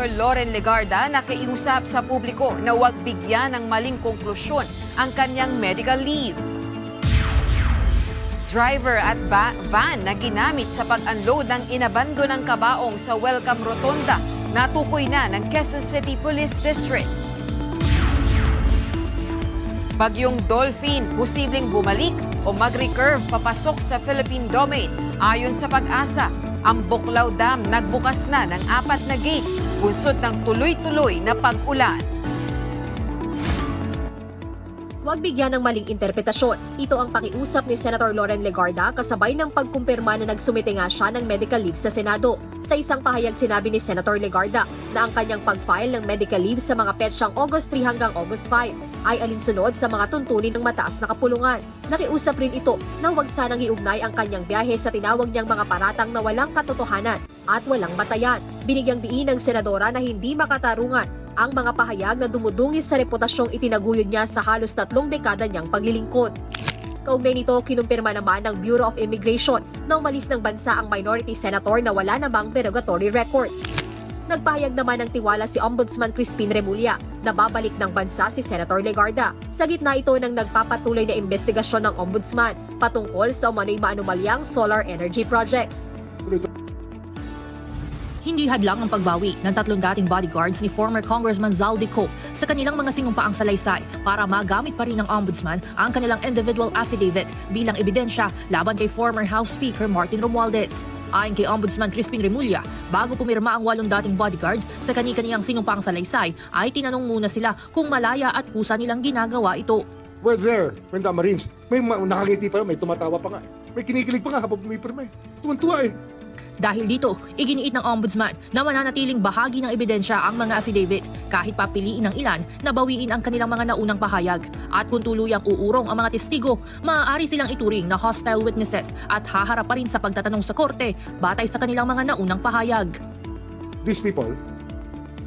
Senator Loren Legarda nakiusap sa publiko na huwag bigyan ng maling konklusyon ang kanyang medical leave. Driver at van na ginamit sa pag-unload ng inabando ng kabaong sa Welcome Rotonda natukoy na ng Quezon City Police District. Bagyong Dolphin posibleng bumalik o mag-recurve papasok sa Philippine domain. Ayon sa Pag-asa, ang Buklaw Dam nagbukas na ng 4 na gate, bunsod ng tuloy-tuloy na pag-ulan. Huwag bigyan ng maling interpretasyon. Ito ang pakiusap ni Senator Loren Legarda kasabay ng pagkumpirma na nagsumite nga siya ng medical leave sa Senado. Sa isang pahayag sinabi ni Senator Legarda na ang kanyang pag-file ng medical leave sa mga petsyang August 3 hanggang August 5 ay alinsunod sa mga tuntunin ng mataas na kapulungan. Nakiusap rin ito na huwag sanang iugnay ang kanyang biyahe sa tinawag niyang mga paratang na walang katotohanan at walang batayan. Binigyang diin ng senadora na hindi makatarungan ang mga pahayag na dumudungis sa reputasyong itinaguyod niya sa halos 3 dekada niyang paglilingkod. Kaugnay nito, kinumpirma naman ng Bureau of Immigration na umalis ng bansa ang minority senator na wala namang derogatory record. Nagpahayag naman ng tiwala si Ombudsman Crispin Remulla na babalik ng bansa si Senator Legarda. Sa gitna ito ng nagpapatuloy na investigasyon ng Ombudsman patungkol sa umano'y maanumalyang solar energy projects. Hindi hadlang ang pagbawi ng 3 dating bodyguards ni former Congressman Zaldico sa kanilang mga sinumpaang salaysay para magamit pa rin ng Ombudsman ang kanilang individual affidavit bilang ebidensya laban kay former House Speaker Martin Romualdez. Ayon kay Ombudsman Crispin Remulla, bago pumirma ang 8 dating bodyguard sa kani-kaniyang sinumpaang salaysay ay tinanong muna sila kung malaya at kusa nilang ginagawa ito. We're there when the Marines, may nakangiti pa, may tumatawa pa nga. May kinikilig pa nga habang pumipirma. Tuwan-tuwa eh. Dahil dito, iginiit ng Ombudsman na mananatiling bahagi ng ebidensya ang mga affidavit kahit papiliin ng ilan na bawiin ang kanilang mga naunang pahayag. At kung tuluyang uurong ang mga testigo, maaari silang ituring na hostile witnesses at haharap pa rin sa pagtatanong sa korte batay sa kanilang mga naunang pahayag. These people,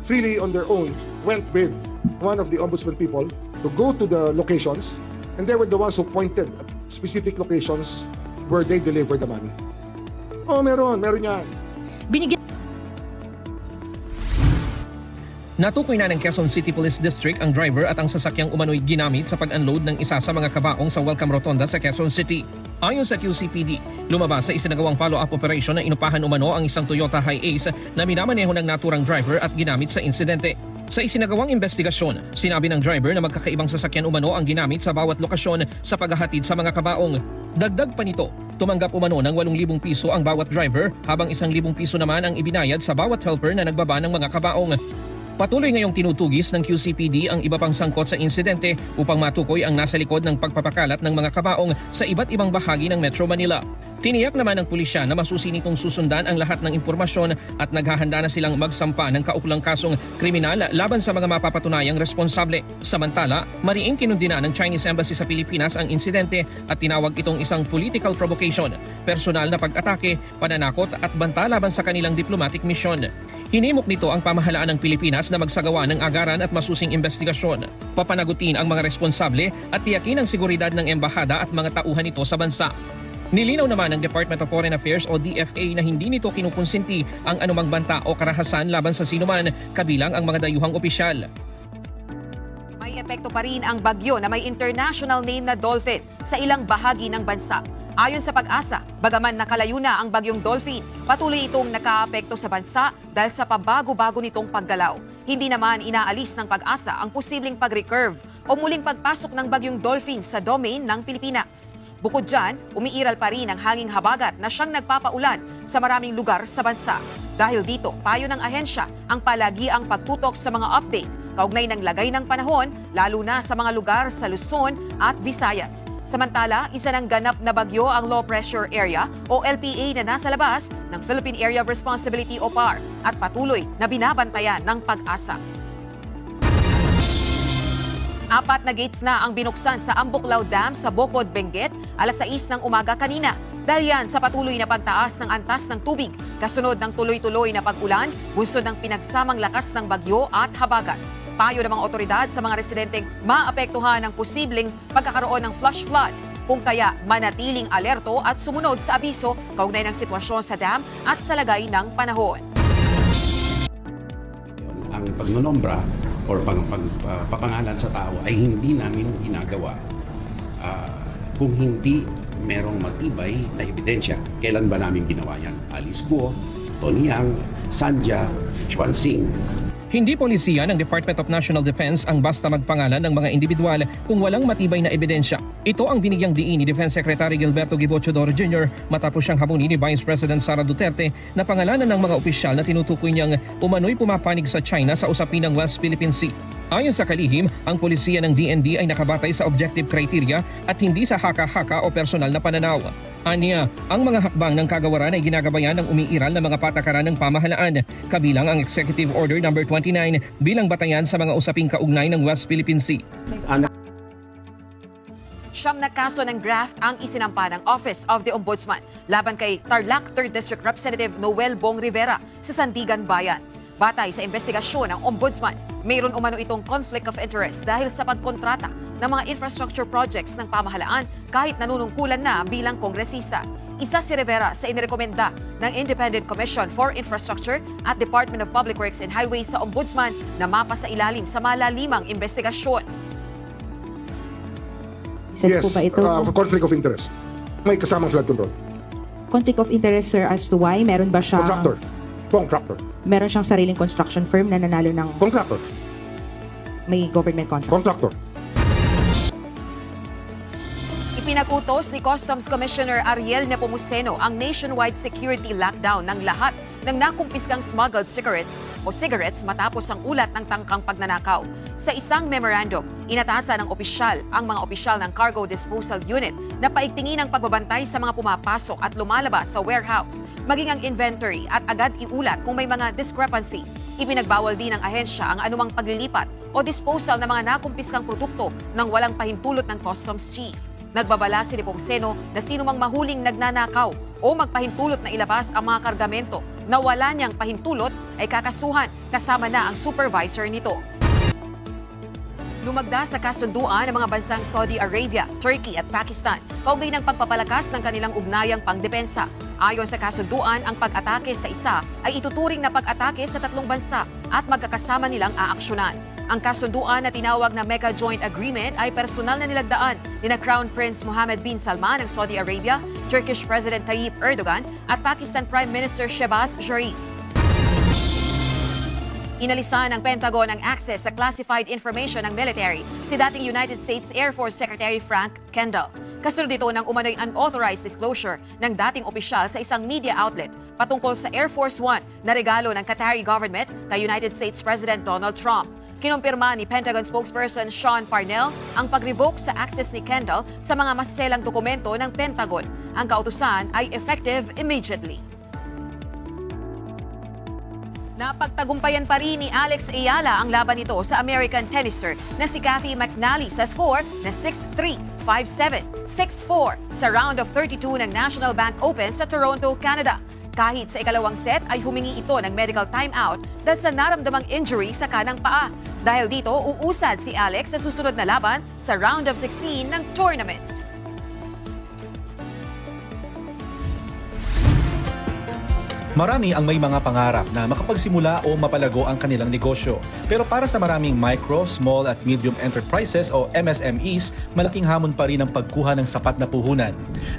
freely on their own, went with one of the Ombudsman people to go to the locations, and they were the ones who pointed at specific locations where they delivered the money. Oh, meron yan. Binigyan Natukoy na ng Quezon City Police District ang driver at ang sasakyang umano'y ginamit sa pag-unload ng isa sa mga kabaong sa Welcome Rotonda sa Quezon City. Ayon sa QCPD, lumabas sa isinagawang follow-up operation na inupahan umano ang isang Toyota Hi-Ace na minamaneho ng naturang driver at ginamit sa insidente. Sa isinagawang investigasyon, sinabi ng driver na magkakaibang sasakyan umano ang ginamit sa bawat lokasyon sa paghahatid sa mga kabaong. Dagdag pa nito, tumanggap umano ng 8,000 piso ang bawat driver habang 1,000 piso naman ang ibinayad sa bawat helper na nagbaba ng mga kabaong. Patuloy ngayong tinutugis ng QCPD ang iba pang sangkot sa insidente upang matukoy ang nasa likod ng pagpapakalat ng mga kabaong sa iba't ibang bahagi ng Metro Manila. Tiniyak naman ng pulisya na masusi nitong susundan ang lahat ng impormasyon at naghahanda na silang magsampa ng kauklang kasong kriminal laban sa mga mapapatunayang responsable. Samantala, mariing kinundina ng Chinese Embassy sa Pilipinas ang insidente at tinawag itong isang political provocation, personal na pag-atake, pananakot at banta laban sa kanilang diplomatic mission. Hinimok nito ang pamahalaan ng Pilipinas na magsagawa ng agaran at masusing investigasyon. Papanagutin ang mga responsable at tiyakin ang seguridad ng embahada at mga tauhan nito sa bansa. Nilinaw naman ng Department of Foreign Affairs o DFA na hindi nito kinukonsinti ang anumang banta o karahasan laban sa sinuman, kabilang ang mga dayuhang opisyal. May epekto pa rin ang bagyo na may international name na Dolphin sa ilang bahagi ng bansa. Ayon sa Pag-asa, bagaman nakalayo na ang bagyong Dolphin, patuloy itong nakaapekto sa bansa dahil sa pabago-bago nitong paggalaw. Hindi naman inaalis ng Pag-asa ang posibleng pag-recurve o muling pagpasok ng bagyong Dolphin sa domain ng Pilipinas. Bukod dyan, umiiral pa rin ang hanging habagat na siyang nagpapaulan sa maraming lugar sa bansa. Dahil dito, payo ng ahensya ang palagi ang pagtutok sa mga update kaugnay ng lagay ng panahon, lalo na sa mga lugar sa Luzon at Visayas. Samantala, isa ng ganap na bagyo ang Low Pressure Area o LPA na nasa labas ng Philippine Area of Responsibility o PAR at patuloy na binabantayan ng Pag-asa. 4 na gates na ang binuksan sa Ambuklaw Dam sa Bocod, Benguet, alas 6 ng umaga kanina. Dahil yan sa patuloy na pagtaas ng antas ng tubig, kasunod ng tuloy-tuloy na pag-ulan, bunsod ng pinagsamang lakas ng bagyo at habagat. Payo ng mga otoridad sa mga residenteng maapektuhan ng posibleng pagkakaroon ng flash flood. Kung kaya manatiling alerto at sumunod sa abiso kaugnay ng sitwasyon sa dam at sa lagay ng panahon. ang pagnonombra or papangalan sa tao ay hindi namin ginagawa kung hindi merong matibay na ebidensya. Kailan ba namin ginawa yan? Alice Guo, Tony Yang, Sanja, Chuan Xing. Hindi polisiya ng Department of National Defense ang basta magpangalan ng mga individual kung walang matibay na ebidensya. Ito ang binigyang diin ni Defense Secretary Gilberto Gibo Chodoro Jr. matapos siyang hamunin ni Vice President Sara Duterte na pangalanan ng mga opisyal na tinutukoy niyang umano'y pumapanig sa China sa usapin ng West Philippine Sea. Ayon sa kalihim, ang polisiya ng DND ay nakabatay sa objective criteria at hindi sa haka-haka o personal na pananaw. Aniya, ang mga hakbang ng kagawaran ay ginagabayan ng umiiral na mga patakaran ng pamahalaan, kabilang ang Executive Order No. 29 bilang batayan sa mga usaping kaugnay ng West Philippine Sea. Siyam na kaso ng graft ang isinampa ng Office of the Ombudsman laban kay Tarlac 3rd District Representative Noel Bong Rivera sa Sandigan Bayan. Batay sa investigasyon ng Ombudsman, mayroon umano itong conflict of interest dahil sa pagkontrata ng mga infrastructure projects ng pamahalaan kahit nanunungkulan na bilang kongresista. Isa si Rivera sa inirekomenda ng Independent Commission for Infrastructure at Department of Public Works and Highways sa Ombudsman na mapasailalim sa malalimang investigasyon. Yes, po ba ito? Conflict of interest. May kasamang flood control. Conflict of interest, sir, as to why? Meron ba siya? Contractor. Meron siyang sariling construction firm na nanalo ng Contractor. may government contract? Contractor. Ipinagutos ni Customs Commissioner Ariel Nepomuceno ang nationwide security lockdown ng lahat ng nakumpiskang smuggled cigarettes matapos ang ulat ng tangkang pagnanakaw. Sa isang memorandum, inatasan ng opisyal ang mga opisyal ng Cargo Disposal Unit na paigtingin ang pagbabantay sa mga pumapasok at lumalabas sa warehouse, maging ang inventory at agad iulat kung may mga discrepancy. Ipinagbawal din ng ahensya ang anumang paglilipat o disposal ng mga nakumpiskang produkto nang walang pahintulot ng Customs Chief. Nagbabala si Nepomuceno na sino mang mahuling nagnanakaw o magpahintulot na ilabas ang mga kargamento na wala niyang pahintulot ay kakasuhan kasama na ang supervisor nito. Lumagda sa kasunduan ng mga bansang Saudi Arabia, Turkey at Pakistan kaugnay ng pagpapalakas ng kanilang ugnayang pangdepensa. Ayon sa kasunduan, ang pag-atake sa isa ay ituturing na pag-atake sa tatlong bansa at magkakasama nilang aaksyonan. Ang kasunduan na tinawag na Mecca Joint Agreement ay personal na nilagdaan ni Crown Prince Mohammed bin Salman ng Saudi Arabia, Turkish President Tayyip Erdogan at Pakistan Prime Minister Shehbaz Sharif. Inalisan ng Pentagon ang access sa classified information ng military si dating United States Air Force Secretary Frank Kendall. Kasunod ito ng umano'y unauthorized disclosure ng dating opisyal sa isang media outlet patungkol sa Air Force One na regalo ng Qatari government kay United States President Donald Trump. Kinumpirma ni Pentagon spokesperson Sean Parnell ang pag-revoke sa access ni Kendall sa mga maselang dokumento ng Pentagon. Ang kautusan ay effective immediately. Napagtagumpayan pa rin ni Alex Ayala ang laban nito sa American tenniser na si Cathy McNally sa score na 6-3, 5-7, 6-4 sa round of 32 ng National Bank Open sa Toronto, Canada. Kahit sa ikalawang set ay humingi ito ng medical timeout dahil sa naramdamang injury sa kanang paa. Dahil dito, uusad si Alex sa susunod na laban sa round of 16 ng tournament. Marami ang may mga pangarap na makapagsimula o mapalago ang kanilang negosyo. Pero para sa maraming micro, small at medium enterprises o MSMEs, malaking hamon pa rin ang pagkuha ng sapat na puhunan.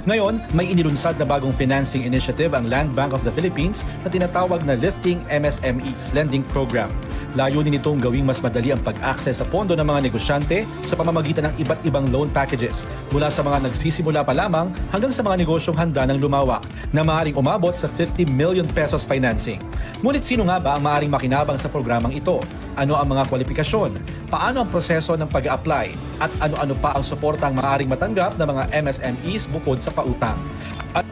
Ngayon, may inilunsad na bagong financing initiative ang Land Bank of the Philippines na tinatawag na Lifting MSMEs Lending Program. Layunin nitong gawing mas madali ang pag-access sa pondo ng mga negosyante sa pamamagitan ng iba't ibang loan packages mula sa mga nagsisimula pa lamang hanggang sa mga negosyong handa ng lumawak na maaaring umabot sa 50 million pesos financing. Ngunit sino nga ba ang maaaring makinabang sa programang ito? Ano ang mga kwalifikasyon? Paano ang proseso ng pag-a-apply? At ano-ano pa ang suporta ang maaaring matanggap ng mga MSMEs bukod sa pautang? At